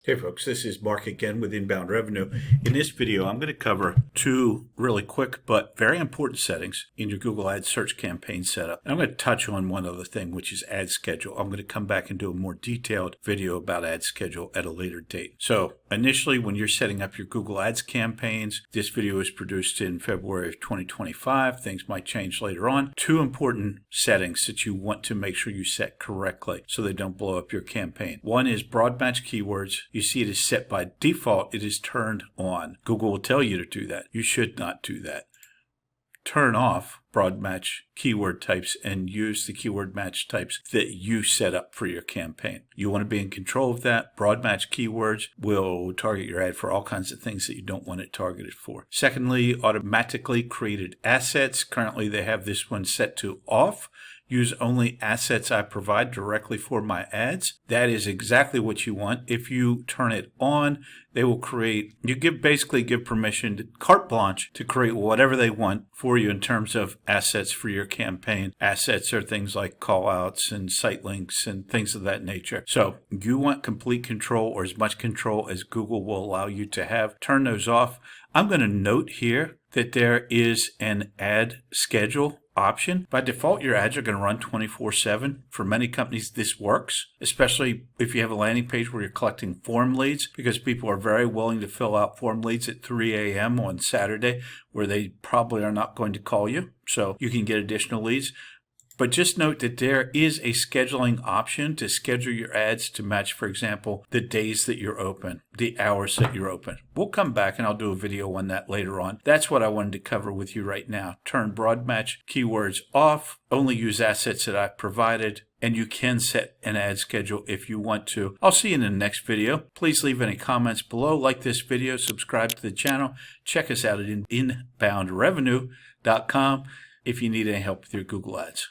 Hey folks, this is Mark again with Inbound Revenue. In this video, I'm going to cover two really quick but very important settings in your Google Ads search campaign setup. And I'm going to touch on one other thing, which is ad schedule. I'm going to come back and do a more detailed video about ad schedule at a later date. So initially, when you're setting up your Google Ads campaigns, this video was produced in February of 2025. Things might change later on. Two important settings that you want to make sure you set correctly so they don't blow up your campaign. One is broad match keywords. You see it is set by default. It is turned on. Google will tell you to do that. You should not do that. Turn off broad match keyword types and use the keyword match types that you set up for your campaign. You want to be in control of that. Broad match keywords will target your ad for all kinds of things that you don't want it targeted for. Secondly, automatically created assets. Currently, they have this one set to off. Use only assets I provide directly for my ads. That is exactly what you want. If you turn it on, they will create, basically give permission to carte blanche to create whatever they want for you in terms of assets for your campaign. Assets are things like call outs and site links and things of that nature. So you want complete control, or as much control as Google will allow you to have. Turn those off. I'm going to note here that there is an ad schedule option. By default, your ads are going to run 24/7. For many companies, this works, especially if you have a landing page where you're collecting form leads, because people are very willing to fill out form leads at 3 a.m. on Saturday, where they probably are not going to call you. So you can get additional leads. But just note that there is a scheduling option to schedule your ads to match, for example, the days that you're open, the hours that you're open. We'll come back and I'll do a video on that later on. That's what I wanted to cover with you right now. Turn broad match keywords off, only use assets that I've provided, and you can set an ad schedule if you want to. I'll see you in the next video. Please leave any comments below, like this video, subscribe to the channel, check us out at inboundrevenue.com if you need any help with your Google Ads.